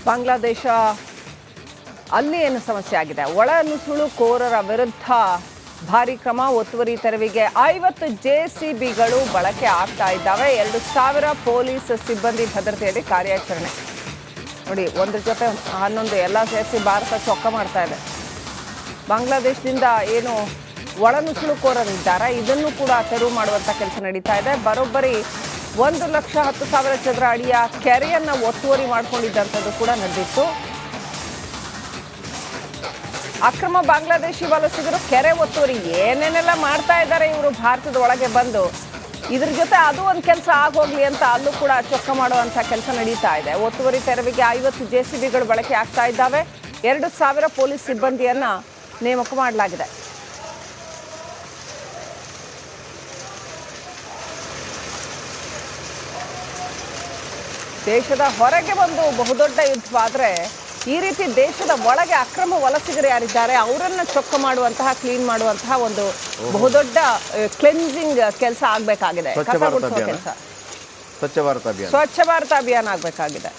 ಬಾಂಗ್ಲಾದೇಶ ಅಲ್ಲಿ ಏನು ಸಮಸ್ಯೆ ಆಗಿದೆ? ಒಳ ನುಸುಳುಕೋರರ ವಿರುದ್ಧ ಭಾರಿ ಕ್ರಮ, ಒತ್ತುವರಿ ತೆರವಿಗೆ 50 ಜೆಸಿಬಿಗಳು ಬಳಕೆ ಆಗ್ತಾ ಇದ್ದಾವೆ. 2,000 ಪೊಲೀಸ್ ಸಿಬ್ಬಂದಿ ಭದ್ರತೆಯಲ್ಲಿ ಕಾರ್ಯಾಚರಣೆ. ನೋಡಿ, ಒಂದ್ರ ಜೊತೆ 11 ಎಲ್ಲ ಸೇರಿಸಿ ಭಾರತ ಚೊಕ್ಕ ಮಾಡ್ತಾ ಇದೆ. ಬಾಂಗ್ಲಾದೇಶದಿಂದ ಏನು ಒಳನುಸುಳುಕೋರರಿದ್ದಾರೆ ಇದನ್ನು ಕೂಡ ತೆರವು ಮಾಡುವಂಥ ಕೆಲಸ ನಡೀತಾ ಇದೆ. ಬರೋಬ್ಬರಿ 1,10,000 ಚದರ ಅಡಿಯ ಕೆರೆಯನ್ನು ಒತ್ತುವರಿ ಮಾಡಿಕೊಂಡಿದ್ದಂಥದ್ದು ಕೂಡ ನಡೆದಿತ್ತು. ಅಕ್ರಮ ಬಾಂಗ್ಲಾದೇಶಿ ವಲಸಿಗರು ಕೆರೆ ಒತ್ತುವರಿ ಏನೇನೆಲ್ಲ ಮಾಡ್ತಾ ಇದ್ದಾರೆ ಇವರು ಭಾರತದ ಒಳಗೆ ಬಂದು. ಇದ್ರ ಜೊತೆ ಅದು ಒಂದು ಕೆಲಸ ಆಗೋಗ್ಲಿ ಅಂತ ಅಲ್ಲೂ ಕೂಡ ಚೊಕ್ಕ ಮಾಡುವಂಥ ಕೆಲಸ ನಡೀತಾ ಇದೆ. ಒತ್ತುವರಿ ತೆರವಿಗೆ 50 ಜೆಸಿಬಿಗಳು ಬಳಕೆ ಆಗ್ತಾ ಇದ್ದಾವೆ. 2,000 ಪೊಲೀಸ್ ಸಿಬ್ಬಂದಿಯನ್ನ ನೇಮಕ ಮಾಡಲಾಗಿದೆ. ದೇಶದ ಹೊರಗೆ ಒಂದು ಬಹುದೊಡ್ಡ ಯುದ್ಧವಾದರೆ ಈ ರೀತಿ ದೇಶದ ಒಳಗೆ ಅಕ್ರಮ ವಲಸಿಗರು ಯಾರಿದ್ದಾರೆ ಅವರನ್ನು ಚೊಕ್ಕ ಮಾಡುವಂತಹ, ಕ್ಲೀನ್ ಮಾಡುವಂತಹ ಒಂದು ಬಹುದೊಡ್ಡ ಕ್ಲೆನ್ಸಿಂಗ್ ಕೆಲಸ ಆಗಬೇಕಾಗಿದೆ. ಕಸ ಗುಡಿಸುವ ಕೆಲಸ, ಸ್ವಚ್ಛ ಭಾರತ ಅಭಿಯಾನ ಆಗಬೇಕಾಗಿದೆ.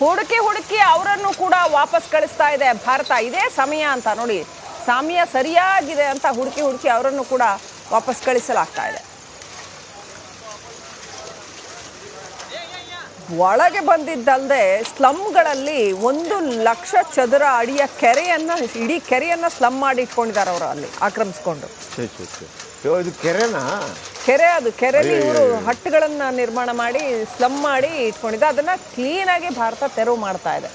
ಹುಡುಕಿ ಅವರನ್ನು ಕೂಡ ವಾಪಸ್ ಕಳಿಸ್ತಾ ಇದೆ ಭಾರತ. ಇದೇ ಸಮಯ ಅಂತ ನೋಡಿ, ಸಮಯ ಸರಿಯಾಗಿದೆ ಅಂತ ಹುಡುಕಿ ಅವರನ್ನು ಕೂಡ ವಾಪಸ್ ಕಳಿಸಲಾಗ್ತಾ ಇದೆ. ಒಳಗೆ ಬಂದಿದ್ದಲ್ಲದೆ ಸ್ಲಮ್ಗಳಲ್ಲಿ 1,00,000 ಚದರ ಅಡಿಯ ಇಡೀ ಕೆರೆಯನ್ನ ಸ್ಲಮ್ ಮಾಡಿ ಇಟ್ಕೊಂಡಿದ್ದಾರೆ ಅವರು ಅಲ್ಲಿ ಆಕ್ರಮಿಸ್ಕೊಂಡು. ಕೆರೆಯಲ್ಲಿ ಇವರು ಹಟ್ಟುಗಳನ್ನ ನಿರ್ಮಾಣ ಮಾಡಿ ಸ್ಲಮ್ ಮಾಡಿ ಇಟ್ಕೊಂಡಿದ್ದ. ಅದನ್ನ ಕ್ಲೀನ್ ಆಗಿ ಭಾರತ ತೆರವು ಮಾಡ್ತಾ ಇದೆ.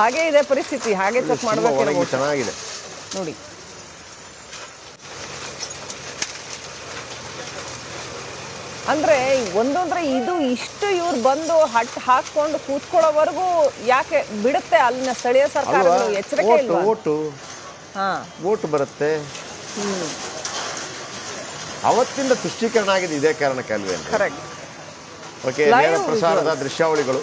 ಹಾಗೆ ಇದೆ ಪರಿಸ್ಥಿತಿ, ಹಾಗೆ ಚೆಕ್ ಮಾಡಬೇಕು. ಚೆನ್ನಾಗಿದೆ ನೋಡಿ, ಅಂದ್ರೆ ಒಂದೊಂದ್ರೆ ಇದು ಇಷ್ಟು ಇವ್ರು ಬಂದು ಹಟ್ ಹಾಕೊಂಡು ಕೂತ್ಕೊಳ್ಳೋವರೆಗೂ ಯಾಕೆ ಬಿಡುತ್ತೆ ಅಲ್ಲಿನ ಸ್ಥಳೀಯ ಸರ್ಕಾರಗಳು? ಎಚ್ಚರಿಕೆ ಇಲ್ಲ. ಓಟು ಬರುತ್ತೆ, ಅವತ್ತಿಂದ ತುಷ್ಟೀಕರಣ ಆಗಿದೆ ಇದೇ ಕಾರಣಕ್ಕೆ ಅಲ್ವೇ? ಕರೆಕ್ಟ್. ಓಕೆ, ಪ್ರಸಾರದ ದೃಶ್ಯಾವಳಿಗಳು.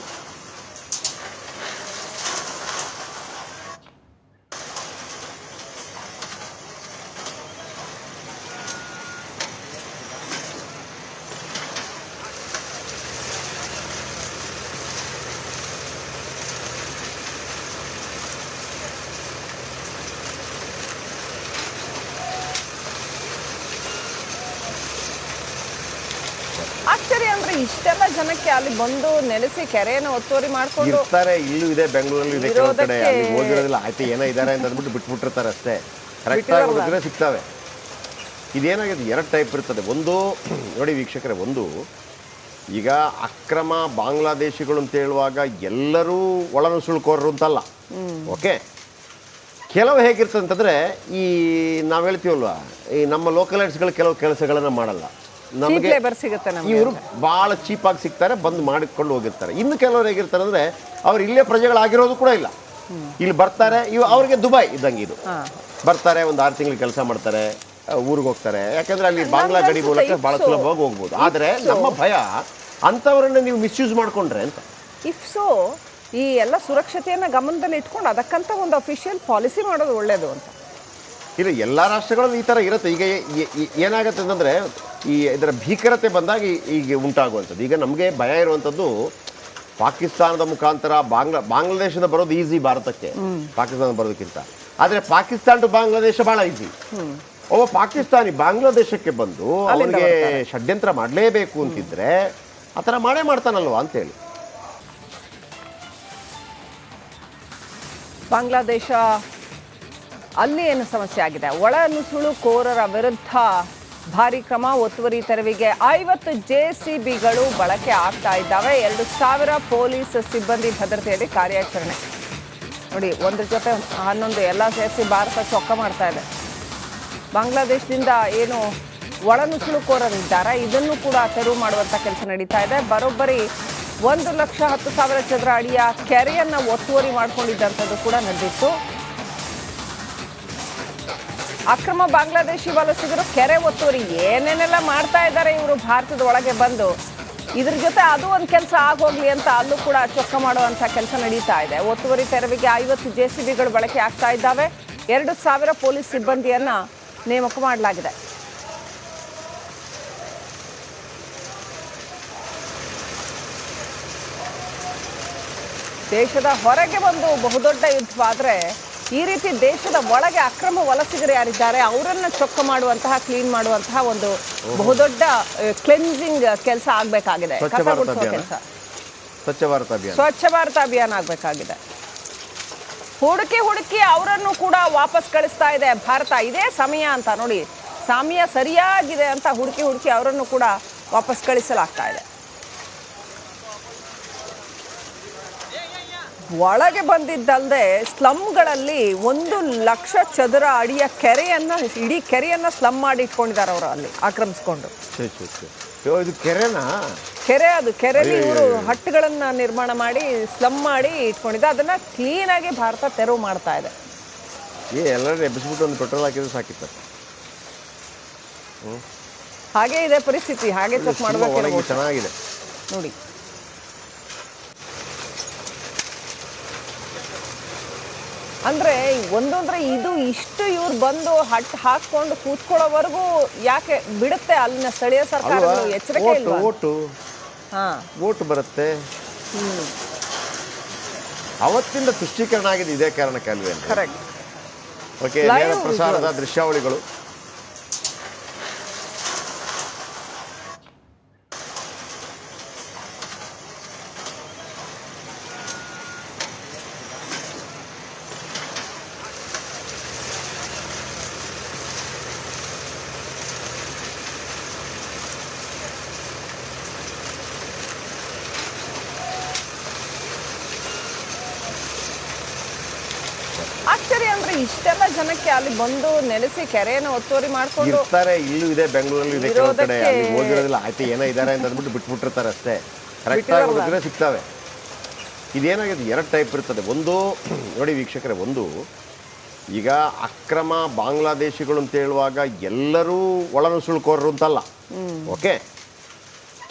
ಆಶ್ಚರ್ಯ ಅಂದ್ರೆ ಇಷ್ಟೆಲ್ಲ ಜನಕ್ಕೆ ಅಲ್ಲಿ ಬಂದು ನೆಲೆಸಿ ಕೆರೆಯನ್ನು ಒತ್ತುವರಿ ಮಾಡ್ಕೊಂಡು ಇರ್ತಾರೆ. ಇಲ್ಲೂ ಇದೆ, ಬೆಂಗಳೂರಲ್ಲಿ ಇದೆ, ಕೆಲವು ಕಡೆ ಅಲ್ಲಿ ಹೋಗಿರೋದಿಲ್ಲ. ಆಯ್ತು ಏನೋ ಇದ್ದಾರೆ ಅಂತ ಅಂದ್ಬಿಟ್ಟು ಬಿಟ್ಬಿಟ್ಟಿರ್ತಾರೆ ಅಷ್ಟೇ. ಕರೆಕ್ಟಾಗಿ ಹುಡುಗಿದ್ರೆ ಸಿಗ್ತವೆ. ಇದೇನಾಗಿದೆ, 2 ಟೈಪ್ ಇರ್ತದೆ. ಒಂದು ನೋಡಿ ವೀಕ್ಷಕರೇ, ಒಂದು ಈಗ ಅಕ್ರಮ ಬಾಂಗ್ಲಾದೇಶಿಗಳು ಅಂತ ಹೇಳುವಾಗ ಎಲ್ಲರೂ ಒಳನುಸುಳುಕೋರರು ಅಂತಲ್ಲ. ಓಕೆ, ಕೆಲವು ಹೇಗಿರ್ತದೆ ಅಂತಂದರೆ, ಈ ನಾವು ಹೇಳ್ತೀವಲ್ವ, ಈ ನಮ್ಮ ಲೋಕಲೈಟ್ಸ್ಗಳು ಕೆಲವು ಕೆಲಸಗಳನ್ನು ಮಾಡಲ್ಲ. ನಮಗೆ ಇವರು ಭಾಳ ಚೀಪಾಗಿ ಸಿಗ್ತಾರೆ, ಬಂದು ಮಾಡಿಕೊಂಡು ಹೋಗಿರ್ತಾರೆ. ಇನ್ನು ಕೆಲವರು ಹೇಗಿರ್ತಾರೆ ಅಂದರೆ, ಅವ್ರು ಇಲ್ಲೇ ಪ್ರಜೆಗಳಾಗಿರೋದು ಕೂಡ ಇಲ್ಲ, ಇಲ್ಲಿ ಬರ್ತಾರೆ. ಅವ್ರಿಗೆ ದುಬೈ ಇದ್ದಂಗೆ ಇದು. ಬರ್ತಾರೆ, ಒಂದು 6 ತಿಂಗಳು ಕೆಲಸ ಮಾಡ್ತಾರೆ, ಊರಿಗೆ ಹೋಗ್ತಾರೆ. ಯಾಕಂದರೆ ಅಲ್ಲಿ ಬಾಂಗ್ಲಾ ಗಡಿ ಮೂಲಕ ಭಾಳ ಸುಲಭವಾಗಿ ಹೋಗ್ಬೋದು. ಆದರೆ ನಮ್ಮ ಭಯ ಅಂಥವ್ರನ್ನ ನೀವು ಮಿಸ್ಯೂಸ್ ಮಾಡಿಕೊಂಡ್ರೆ ಅಂತ. ಈ ಎಲ್ಲ ಸುರಕ್ಷತೆಯನ್ನು ಗಮನದಲ್ಲಿ ಇಟ್ಕೊಂಡು ಅದಕ್ಕಂತ ಒಂದು ಅಫಿಷಿಯಲ್ ಪಾಲಿಸಿ ಮಾಡೋದು ಒಳ್ಳೆಯದು ಅಂತ. ಇಲ್ಲ, ಎಲ್ಲ ರಾಷ್ಟ್ರಗಳಲ್ಲೂ ಈ ಥರ ಇರುತ್ತೆ. ಈಗ ಏನಾಗುತ್ತೆ ಅಂತಂದರೆ, ಇದರ ಭೀಕರತೆ ಬಂದಾಗ ಈಗ ಉಂಟಾಗುವಂಥದ್ದು. ಈಗ ನಮಗೆ ಭಯ ಇರುವಂಥದ್ದು ಪಾಕಿಸ್ತಾನದ ಮುಖಾಂತರ ಬಾಂಗ್ಲಾದೇಶದಿಂದ ಬರೋದು ಈಸಿ ಭಾರತಕ್ಕೆ, ಪಾಕಿಸ್ತಾನ ಬರೋದಕ್ಕಿಂತ. ಆದರೆ ಪಾಕಿಸ್ತಾನ ಟು ಬಾಂಗ್ಲಾದೇಶ ಭಾಳ ಈಸಿ. ಒಬ್ಬ ಪಾಕಿಸ್ತಾನಿ ಬಾಂಗ್ಲಾದೇಶಕ್ಕೆ ಬಂದು ಅವನಿಗೆ ಷಡ್ಯಂತ್ರ ಮಾಡಲೇಬೇಕು ಅಂತಿದ್ರೆ ಆ ಥರ ಮಾಡೇ ಮಾಡ್ತಾನಲ್ವ ಅಂತೇಳಿ. ಬಾಂಗ್ಲಾದೇಶ ಅಲ್ಲಿ ಏನು ಸಮಸ್ಯೆ ಆಗಿದೆ? ಒಳ ನುಸುಳುಕೋರರ ವಿರುದ್ಧ ಭಾರಿ ಕ್ರಮ, ಒತ್ತುವರಿ ತೆರವಿಗೆ 50 ಜೆಸಿಬಿಗಳು ಬಳಕೆ ಆಗ್ತಾ ಇದ್ದಾವೆ. 2,000 ಪೊಲೀಸ್ ಸಿಬ್ಬಂದಿ ಭದ್ರತೆಯಲ್ಲಿ ಕಾರ್ಯಾಚರಣೆ. ನೋಡಿ, ಒಂದ್ರ ಜೊತೆ 11 ಎಲ್ಲ ಸೇರಿಸಿ ಭಾರತ ಚೊಕ್ಕ ಮಾಡ್ತಾ ಇದೆ. ಬಾಂಗ್ಲಾದೇಶದಿಂದ ಏನು ಒಳನುಸುಳುಕೋರರಿದ್ದಾರೆ ಇದನ್ನು ಕೂಡ ತೆರವು ಮಾಡುವಂಥ ಕೆಲಸ ನಡೀತಾ ಇದೆ. ಬರೋಬ್ಬರಿ 1,10,000 ಚದರ ಅಡಿಯ ಕೆರೆಯನ್ನು ಒತ್ತುವರಿ ಮಾಡಿಕೊಂಡಿದ್ದಂಥದ್ದು ಕೂಡ ನಡೆದಿತ್ತು. ಅಕ್ರಮ ಬಾಂಗ್ಲಾದೇಶಿ ವಲಸಿಗರು ಕೆರೆ ಒತ್ತುವರಿ ಏನೇನೆಲ್ಲ ಮಾಡ್ತಾ ಇದ್ದಾರೆ ಇವರು ಭಾರತದ ಒಳಗೆ ಬಂದು. ಇದ್ರ ಜೊತೆ ಅದು ಒಂದು ಕೆಲಸ ಆಗೋಗ್ಲಿ ಅಂತ ಅಲ್ಲೂ ಕೂಡ ಚೊಕ್ಕ ಮಾಡುವಂಥ ಕೆಲಸ ನಡೀತಾ ಇದೆ. ಒತ್ತುವರಿ ತೆರವಿಗೆ 50 ಜೆಸಿಬಿಗಳು ಬಳಕೆ ಆಗ್ತಾ ಇದ್ದಾವೆ. 2,000 ಪೊಲೀಸ್ ಸಿಬ್ಬಂದಿಯನ್ನ ನೇಮಕ ಮಾಡಲಾಗಿದೆ. ದೇಶದ ಹೊರಗೆ ಒಂದು ಬಹುದೊಡ್ಡ ಯುದ್ಧವಾದರೆ ಈ ರೀತಿ ದೇಶದ ಒಳಗೆ ಅಕ್ರಮ ವಲಸಿಗರು ಯಾರಿದ್ದಾರೆ ಅವರನ್ನ ಚೊಕ್ಕ ಮಾಡುವಂತಹ ಕ್ಲೀನ್ ಮಾಡುವಂತಹ ಒಂದು ಬಹುದೊಡ್ಡ ಕ್ಲೆನ್ಸಿಂಗ್ ಕೆಲಸ ಆಗಬೇಕಾಗಿದೆ. ಸ್ವಚ್ಛ ಕಸ ಭಾರತ ಗುಡಿಸೋ ಅಭಿಯಾನ. ಕೆಲಸ, ಸ್ವಚ್ಛ ಭಾರತ ಅಭಿಯಾನ, ಸ್ವಚ್ಛ ಭಾರತ ಅಭಿಯಾನ ಆಗಬೇಕಾಗಿದೆ. ಹುಡುಕಿ ಅವರನ್ನು ಕೂಡ ವಾಪಸ್ ಕಳಿಸ್ತಾ ಇದೆ ಭಾರತ. ಇದೇ ಸಮಯ ಅಂತ ನೋಡಿ, ಸಮಯ ಸರಿಯಾಗಿದೆ ಅಂತ ಹುಡುಕಿ ಅವರನ್ನು ಕೂಡ ವಾಪಸ್ ಕಳಿಸಲಾಗ್ತಾ ಇದೆ. ಒಳಗೆ ಬಂದಿದ್ದಲ್ಲದೆ ಸ್ಲಮ್ಗಳಲ್ಲಿ 1,00,000 ಚದರ ಅಡಿಯ ಇಡೀ ಕೆರೆಯನ್ನ ಸ್ಲಮ್ ಮಾಡಿ ಇಟ್ಕೊಂಡಿದ್ದಾರೆ ಅವರು ಅಲ್ಲಿ ಆಕ್ರಮಿಸ್ಕೊಂಡು. ಇದು ಕೆರೆನಾ? ಕೆರೆಯಲ್ಲಿ ಇವರು ಹಟ್ಟುಗಳನ್ನ ನಿರ್ಮಾಣ ಮಾಡಿ ಸ್ಲಮ್ ಮಾಡಿ ಇಟ್ಕೊಂಡಿದ್ದೆ. ಅದನ್ನ ಕ್ಲೀನ್ ಆಗಿ ಭಾರತ ತೆರವು ಮಾಡ್ತಾ ಇದೆ. ಎಲ್ಲರೂ ಎಬ್ಬಿಸ್ಬಿಟ್ಟು ಒಂದು ಪೆಟ್ರೋಲ್ ಹಾಕಿದ್ರೆ ಸಾಕಿತ್ತು. ಹಾಗೆ ಇದೆ ಪರಿಸ್ಥಿತಿ, ಹಾಗೆ ಚೆಕ್ ಮಾಡಬೇಕು. ಚೆನ್ನಾಗಿದೆ ನೋಡಿ, ಅಂದ್ರೆ ಒಂದೊಂದ್ರೆ ಇದು ಇಷ್ಟು ಇವ್ರು ಬಂದು ಹಟ್ ಹಾಕೊಂಡು ಕೂತ್ಕೊಳ್ಳೋವರೆಗೂ ಯಾಕೆ ಬಿಡುತ್ತೆ ಅಲ್ಲಿನ ಸ್ಥಳೀಯ ಸರ್ಕಾರಗಳು? ಎಚ್ಚರಿಕೆ ಇಲ್ವಾ? ಓಟು ಬರುತ್ತೆ. ಅವತ್ತಿಂದ ತುಷ್ಟೀಕರಣ ಆಗಿದೆ ಇದೇ ಕಾರಣಕ್ಕೆ ಅಲ್ವೇ? ಕರೆಕ್ಟ್. ಓಕೆ, ನೇರ ಪ್ರಸಾರದ ದೃಶ್ಯಾವಳಿಗಳು. ಆಶ್ಚರ್ಯ ಅಂದ್ರೆ ಇಷ್ಟೆಲ್ಲ ಜನಕ್ಕೆ ಅಲ್ಲಿ ಬಂದು ನೆಲೆಸಿ ಕೆರೆಯನ್ನು ಒತ್ತುವರಿ ಮಾಡ್ಕೊಂಡು ಇರ್ತಾರೆ. ಇಲ್ಲೂ ಇದೆ, ಬೆಂಗಳೂರಲ್ಲಿ ಇದೆ, ಕೆಲವು ಕಡೆ ಅಲ್ಲಿ ಹೋಗಿರೋದಿಲ್ಲ. ಆಯ್ತು ಏನೋ ಇದ್ದಾರೆ ಅಂತ ಅಂದ್ಬಿಟ್ಟು ಬಿಟ್ಬಿಟ್ಟಿರ್ತಾರೆ ಅಷ್ಟೇ. ಕರೆಕ್ಟಾಗಿ ಹುಡುಗಿದ್ರೆ ಸಿಗ್ತವೆ. ಇದೇನಾಗಿದೆ, 2 ಟೈಪ್ ಇರ್ತದೆ. ಒಂದು ನೋಡಿ ವೀಕ್ಷಕರೇ, ಒಂದು ಈಗ ಅಕ್ರಮ ಬಾಂಗ್ಲಾದೇಶಿಗಳು ಅಂತ ಹೇಳುವಾಗ ಎಲ್ಲರೂ ಒಳನುಸುಳುಕೋರರು ಅಂತಲ್ಲ. ಓಕೆ,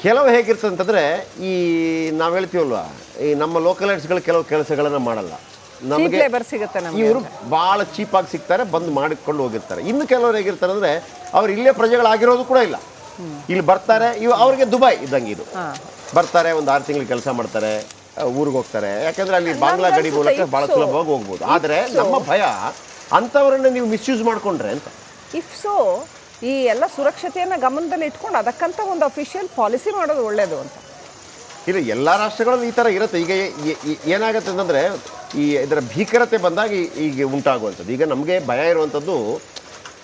ಕೆಲವು ಹೇಗಿರ್ತದೆ ಅಂತಂದರೆ, ಈ ನಾವು ಹೇಳ್ತೀವಲ್ವ, ಈ ನಮ್ಮ ಲೋಕಲೈಟ್ಸ್ಗಳು ಕೆಲವು ಕೆಲಸಗಳನ್ನು ಮಾಡಲ್ಲ. ನಮಗೆ ಇವರು ಭಾಳ ಚೀಪಾಗಿ ಸಿಗ್ತಾರೆ, ಬಂದು ಮಾಡಿಕೊಂಡು ಹೋಗಿರ್ತಾರೆ. ಇನ್ನು ಕೆಲವರು ಹೇಗಿರ್ತಾರೆ ಅಂದರೆ, ಅವ್ರು ಇಲ್ಲೇ ಪ್ರಜೆಗಳಾಗಿರೋದು ಕೂಡ ಇಲ್ಲ. ಇಲ್ಲಿ ಬರ್ತಾರೆ, ಅವ್ರಿಗೆ ದುಬೈ ಇದ್ದಂಗೆ ಇದು. ಬರ್ತಾರೆ, ಒಂದು 6 ತಿಂಗಳು ಕೆಲಸ ಮಾಡ್ತಾರೆ, ಊರಿಗೆ ಹೋಗ್ತಾರೆ. ಯಾಕಂದರೆ ಅಲ್ಲಿ ಬಾಂಗ್ಲಾ ಗಡಿ ಮೂಲಕ ಭಾಳ ಸುಲಭವಾಗಿ ಹೋಗ್ಬೋದು. ಆದರೆ ನಮ್ಮ ಭಯ ಅಂಥವ್ರನ್ನ ನೀವು ಮಿಸ್ಯೂಸ್ ಮಾಡಿಕೊಂಡ್ರೆ ಅಂತ. ಈ ಎಲ್ಲ ಸುರಕ್ಷತೆಯನ್ನು ಗಮನದಲ್ಲಿ ಇಟ್ಕೊಂಡು ಅದಕ್ಕಂತ ಒಂದು ಅಫಿಷಿಯಲ್ ಪಾಲಿಸಿ ಮಾಡೋದು ಒಳ್ಳೆಯದು ಅಂತ. ಇಲ್ಲ, ಎಲ್ಲ ರಾಷ್ಟ್ರಗಳಲ್ಲೂ ಈ ಥರ ಇರುತ್ತೆ. ಈಗ ಏನಾಗುತ್ತೆ ಅಂತಂದರೆ, ಇದರ ಭೀಕರತೆ ಬಂದಾಗ ಈಗ ಉಂಟಾಗುವಂಥದ್ದು. ಈಗ ನಮಗೆ ಭಯ ಇರುವಂಥದ್ದು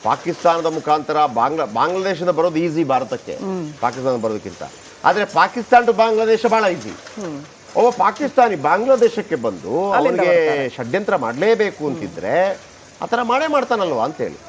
ಪಾಕಿಸ್ತಾನದ ಮುಖಾಂತರ ಬಾಂಗ್ಲಾದೇಶದ ಬರೋದು ಈಸಿ ಭಾರತಕ್ಕೆ, ಪಾಕಿಸ್ತಾನ ಬರೋದಕ್ಕಿಂತ. ಆದರೆ ಪಾಕಿಸ್ತಾನ ಟು ಬಾಂಗ್ಲಾದೇಶ ಭಾಳ ಈಸಿ. ಒಬ್ಬ ಪಾಕಿಸ್ತಾನಿ ಬಾಂಗ್ಲಾದೇಶಕ್ಕೆ ಬಂದು ಅವನಿಗೆ ಷಡ್ಯಂತ್ರ ಮಾಡಲೇಬೇಕು ಅಂತಿದ್ರೆ ಆ ಥರ ಮಾಡೇ ಮಾಡ್ತಾನಲ್ವ ಅಂತೇಳಿ